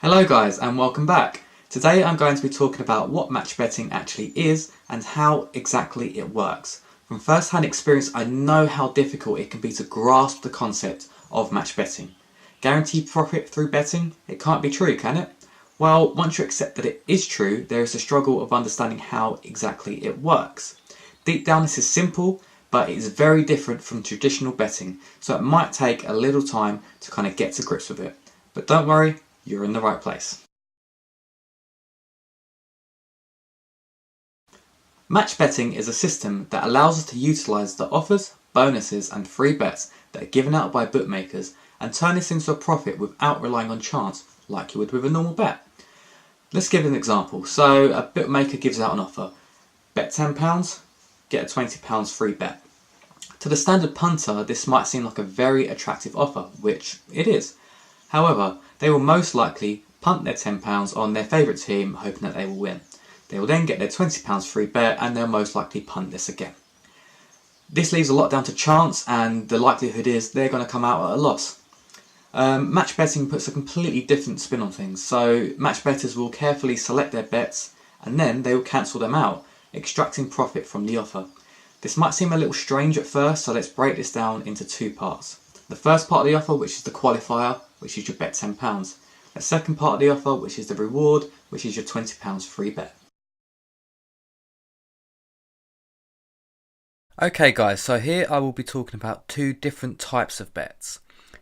Hello guys and welcome back. Today I'm going to be talking about what match betting actually is and how exactly it works. From first-hand experience I know how difficult it can be to grasp the concept of match betting. Guaranteed profit through betting? It can't be true, can it? Well, once you accept that it is true, there is a struggle of understanding how exactly it works. Deep down this is simple, but it is very different from traditional betting, so it might take a little time to kind of get to grips with it. But don't worry, you're in the right place. Match betting is a system that allows us to utilise the offers, bonuses and free bets that are given out by bookmakers and turn this into a profit without relying on chance like you would with a normal bet. Let's give an example. So a bookmaker gives out an offer. Bet £10, get a £20 free bet. To the standard punter, this might seem like a very attractive offer, which it is. However, they will most likely punt their £10 on their favourite team, hoping that they will win. They will then get their £20 free bet and they'll most likely punt this again. This leaves a lot down to chance, and the likelihood is they're going to come out at a loss. Match betting puts a completely different spin on things, so match bettors will carefully select their bets and then they will cancel them out, extracting profit from the offer. This might seem a little strange at first, so let's break this down into two parts. The first part of the offer, which is the qualifier, which is your bet £10. The second part of the offer, which is the reward, which is your £20 free bet. Okay guys, so here I will be talking about two different types of bets.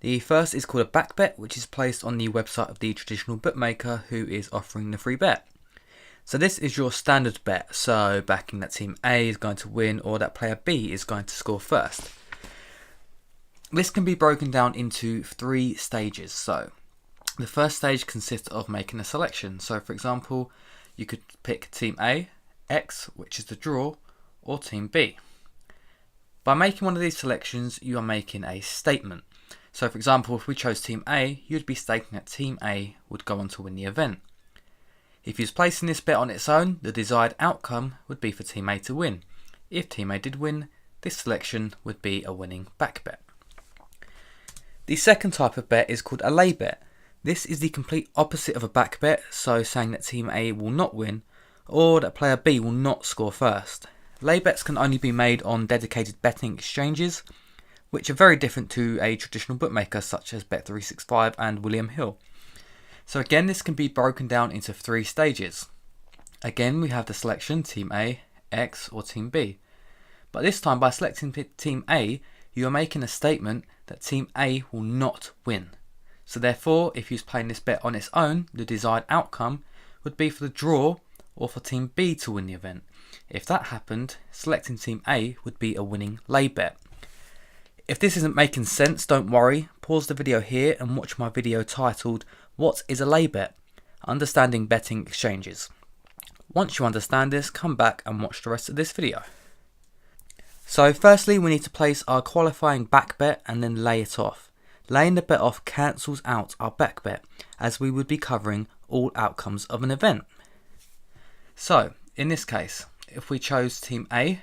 The first is called a back bet, which is placed on the website of the traditional bookmaker who is offering the free bet. So this is your standard bet, so backing that team A is going to win or that player B is going to score first. This can be broken down into three stages. So the first stage consists of making a selection. So for example, you could pick team A, X, which is the draw, or team B. By making one of these selections, you are making a statement. So for example, if we chose team A, you'd be stating that team A would go on to win the event. If you was placing this bet on its own, the desired outcome would be for team A to win. If team A did win, this selection would be a winning back bet. The second type of bet is called a lay bet. This is the complete opposite of a back bet, so saying that team A will not win or that player B will not score first. Lay bets can only be made on dedicated betting exchanges, which are very different to a traditional bookmaker such as Bet365 and William Hill. So again, this can be broken down into three stages. Again, we have the selection team A, X or team B. But this time by selecting team A, you are making a statement that team A will not win. So therefore, if you was playing this bet on its own, the desired outcome would be for the draw or for team B to win the event. If that happened, selecting team A would be a winning lay bet. If this isn't making sense, don't worry, pause the video here and watch my video titled "What is a lay bet? Understanding betting exchanges." Once you understand this, come back and watch the rest of this video. So firstly, we need to place our qualifying back bet and then lay it off. Laying the bet off cancels out our back bet, as we would be covering all outcomes of an event. So in this case, if we chose team A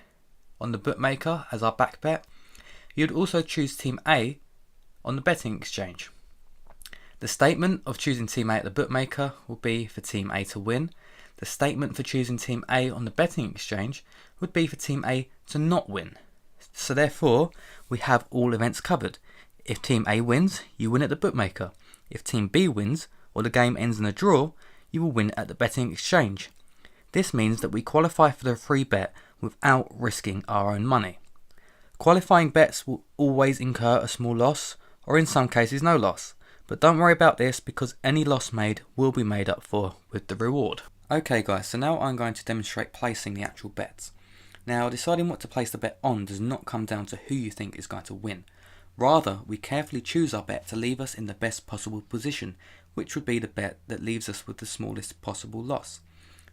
on the bookmaker as our back bet, you'd also choose team A on the betting exchange. The statement of choosing team A at the bookmaker will be for team A to win. The statement for choosing team A on the betting exchange would be for team A to not win. So therefore, we have all events covered. If team A wins, you win at the bookmaker. If team B wins, or the game ends in a draw, you will win at the betting exchange. This means that we qualify for the free bet without risking our own money. Qualifying bets will always incur a small loss, or in some cases no loss. But don't worry about this, because any loss made will be made up for with the reward. Okay guys, so now I'm going to demonstrate placing the actual bets. Now, deciding what to place the bet on does not come down to who you think is going to win. Rather, we carefully choose our bet to leave us in the best possible position, which would be the bet that leaves us with the smallest possible loss.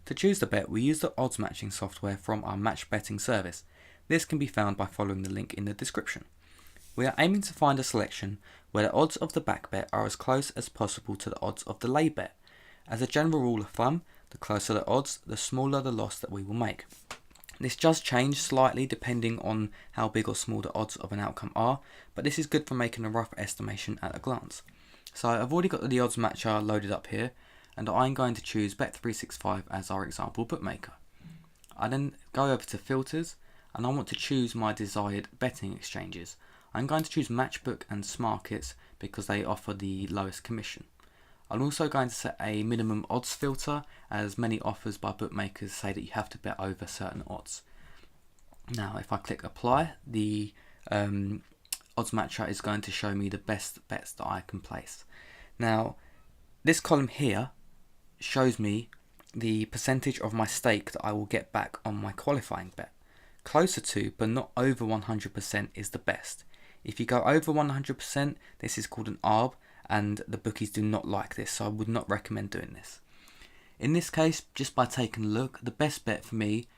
To choose the bet, we use the odds matching software from our match betting service. This can be found by following the link in the description. We are aiming to find a selection where the odds of the back bet are as close as possible to the odds of the lay bet. As a general rule of thumb, the closer the odds, the smaller the loss that we will make. This does change slightly depending on how big or small the odds of an outcome are, but this is good for making a rough estimation at a glance. So I've already got the odds matcher loaded up here, and I'm going to choose Bet365 as our example bookmaker. I then go over to filters and I want to choose my desired betting exchanges. I'm going to choose Matchbook and Smarkets because they offer the lowest commission. I'm also going to set a minimum odds filter, as many offers by bookmakers say that you have to bet over certain odds. Now if I click apply, the odds matcher is going to show me the best bets that I can place. Now this column here shows me the percentage of my stake that I will get back on my qualifying bet. Closer to but not over 100% is the best. If you go over 100%, this is called an ARB, and the bookies do not like this, so I would not recommend doing this. In this case, just by taking a look, the best bet for me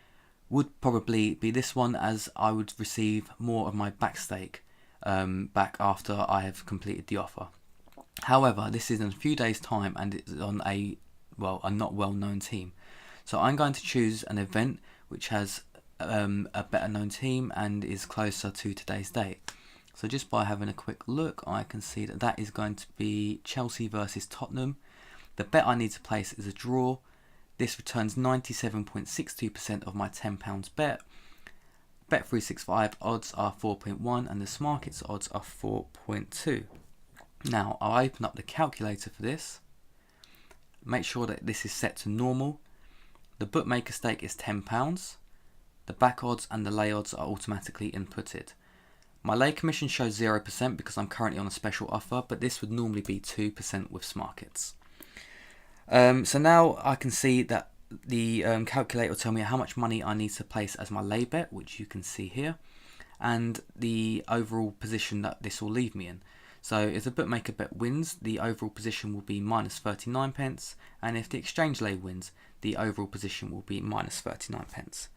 would probably be this one, as I would receive more of my back stake back after I have completed the offer. However, this is in a few days time and it's on a not well known team. So I'm going to choose an event which has a better known team and is closer to today's date. So just by having a quick look, I can see that that is going to be Chelsea versus Tottenham. The bet I need to place is a draw. This returns 97.62% of my £10 bet. Bet365 odds are 4.1 and the Smarkets odds are 4.2. Now I'll open up the calculator for this. Make sure that this is set to normal. The bookmaker stake is £10. The back odds and the lay odds are automatically inputted. My lay commission shows 0% because I'm currently on a special offer, but this would normally be 2% with Smarkets. So now I can see that the calculator will tell me how much money I need to place as my lay bet, which you can see here, and the overall position that this will leave me in. So if the bookmaker bet wins, the overall position will be minus 39 pence, and if the exchange lay wins, the overall position will be minus 39 pence.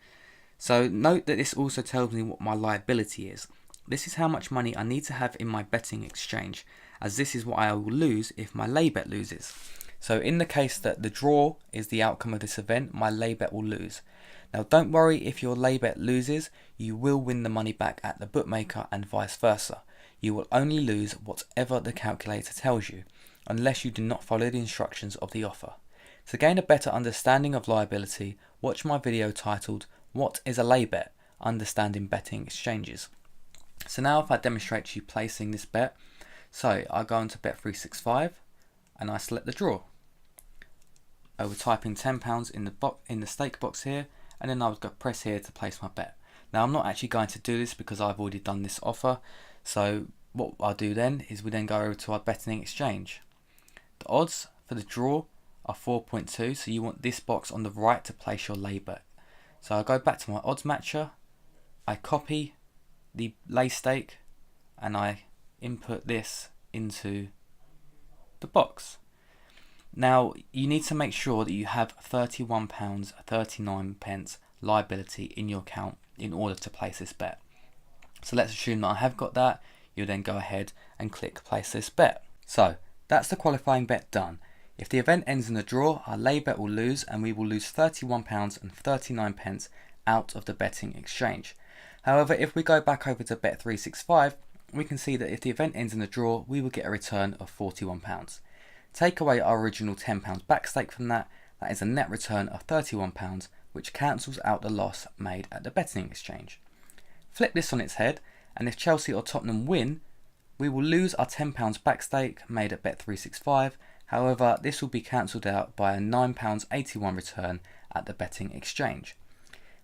So note that this also tells me what my liability is. This is how much money I need to have in my betting exchange, as this is what I will lose if my lay bet loses. So in the case that the draw is the outcome of this event, my lay bet will lose. Now don't worry if your lay bet loses, you will win the money back at the bookmaker and vice versa. You will only lose whatever the calculator tells you, unless you do not follow the instructions of the offer. To gain a better understanding of liability, watch my video titled, "What is a lay bet? Understanding betting exchanges." So now if I demonstrate to you placing this bet, so I go into Bet365 and I select the draw. I would type in £10 in the stake box here, and then I would go press here to place my bet. Now I'm not actually going to do this because I've already done this offer. So what I'll do then is we then go over to our betting exchange. The odds for the draw are 4.2, so you want this box on the right to place your lay bet. So I go back to my odds matcher, I copy the lay stake and I input this into the box. Now you need to make sure that you have £31.39 liability in your account in order to place this bet. So let's assume that I have got that. You'll then go ahead and click place this bet. So that's the qualifying bet done. If the event ends in a draw, our lay bet will lose and we will lose £31.39 out of the betting exchange. However, if we go back over to Bet365, we can see that if the event ends in a draw, we will get a return of £41. Take away our original £10 back stake from that, that is a net return of £31, which cancels out the loss made at the betting exchange. Flip this on its head, and if Chelsea or Tottenham win, we will lose our £10 back stake made at Bet365. However, this will be cancelled out by a £9.81 return at the betting exchange.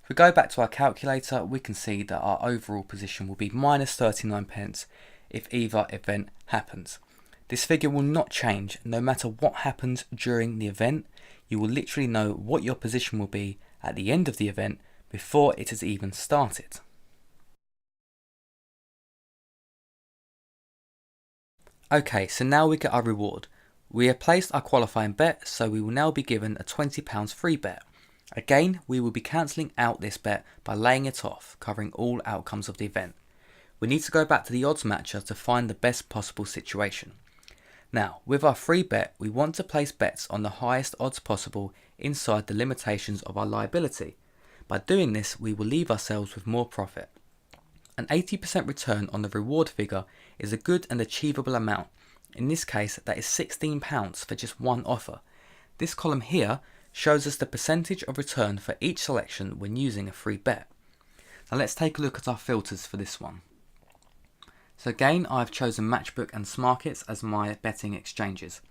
If we go back to our calculator, we can see that our overall position will be minus 39 pence if either event happens. This figure will not change no matter what happens during the event. You will literally know what your position will be at the end of the event before it has even started. Okay, so now we get our reward. We have placed our qualifying bet, so we will now be given a £20 free bet. Again, we will be cancelling out this bet by laying it off, covering all outcomes of the event. We need to go back to the odds matcher to find the best possible situation. Now, with our free bet, we want to place bets on the highest odds possible inside the limitations of our liability. By doing this, we will leave ourselves with more profit. An 80% return on the reward figure is a good and achievable amount. In this case, that is £16 for just one offer. This column here shows us the percentage of return for each selection when using a free bet. Now let's take a look at our filters for this one. So again, I've chosen Matchbook and Smarkets as my betting exchanges.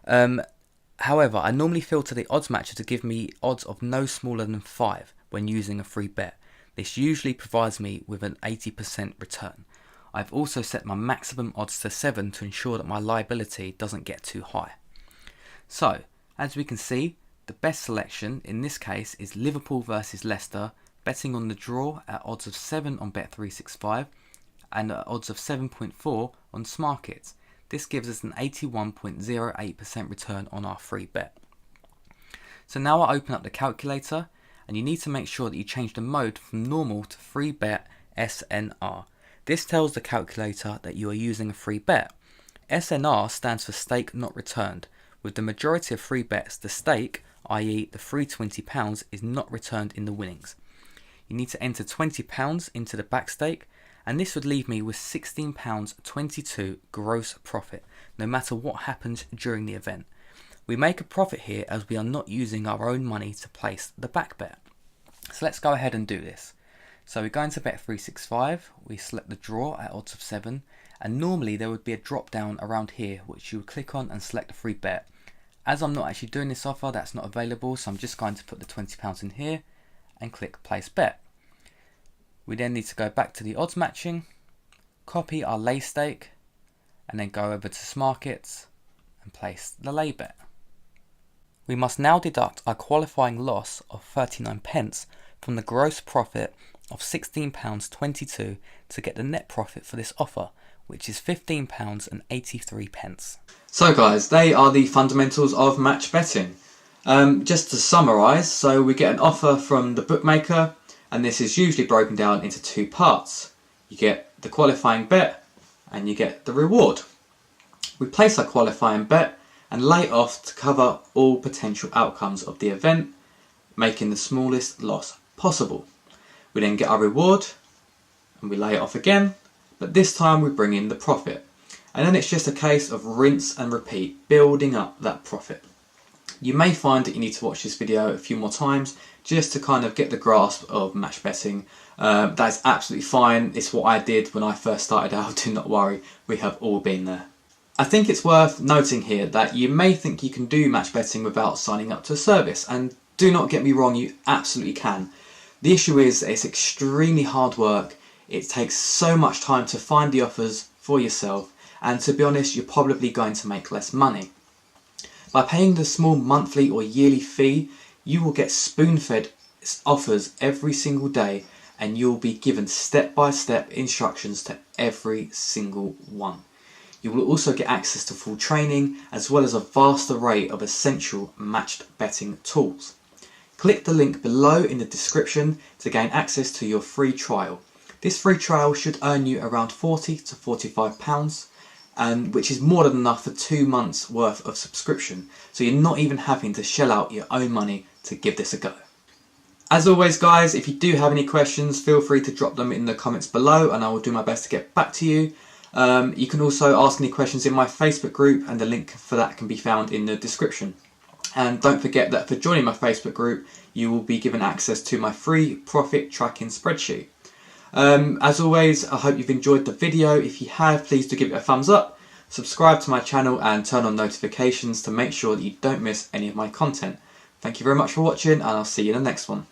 However, I normally filter the odds matcher to give me odds of no smaller than 5 when using a free bet. This usually provides me with an 80% return. I've also set my maximum odds to 7 to ensure that my liability doesn't get too high. So, as we can see, the best selection in this case is Liverpool versus Leicester, betting on the draw at odds of 7 on Bet365 and at odds of 7.4 on Smarkets. This gives us an 81.08% return on our free bet. So now I open up the calculator, and you need to make sure that you change the mode from normal to free bet SNR. This tells the calculator that you are using a free bet. SNR stands for stake not returned. With the majority of free bets, the stake, i.e. the free £20, is not returned in the winnings. You need to enter £20 into the back stake, and this would leave me with £16.22 gross profit, no matter what happens during the event. We make a profit here as we are not using our own money to place the back bet. So let's go ahead and do this. So we go into Bet365, we select the draw at odds of 7, and normally there would be a drop down around here which you would click on and select a free bet. As I'm not actually doing this offer, that's not available, so I'm just going to put the £20 in here and click place bet. We then need to go back to the odds matching, copy our lay stake, and then go over to Smarkets and place the lay bet. We must now deduct our qualifying loss of 39 pence from the gross profit of £16.22 to get the net profit for this offer, which is £15.83. So guys, they are the fundamentals of match betting. Just to summarise, so we get an offer from the bookmaker, and this is usually broken down into 2 parts. You get the qualifying bet and you get the reward. We place our qualifying bet and lay it off to cover all potential outcomes of the event, making the smallest loss possible. We then get our reward and we lay it off again, but this time we bring in the profit. And then it's just a case of rinse and repeat, building up that profit. You may find that you need to watch this video a few more times just to kind of get the grasp of match betting. That's absolutely fine. It's what I did when I first started out. Do not worry, we have all been there. I think it's worth noting here that you may think you can do match betting without signing up to a service, and do not get me wrong, you absolutely can. The issue is it's extremely hard work. It takes so much time to find the offers for yourself, and to be honest, you're probably going to make less money. By paying the small monthly or yearly fee, you will get spoon-fed offers every single day, and you'll be given step-by-step instructions to every single one. You will also get access to full training, as well as a vast array of essential matched betting tools. Click the link below in the description to gain access to your free trial. This free trial should earn you around £40 to £45, which is more than enough for 2 months worth of subscription, so you're not even having to shell out your own money to give this a go. As always guys, if you do have any questions, feel free to drop them in the comments below and I will do my best to get back to you. You can also ask any questions in my Facebook group, and the link for that can be found in the description. And don't forget that for joining my Facebook group, you will be given access to my free profit tracking spreadsheet. As always, I hope you've enjoyed the video. If you have, please do give it a thumbs up, subscribe to my channel and turn on notifications to make sure that you don't miss any of my content. Thank you very much for watching, and I'll see you in the next one.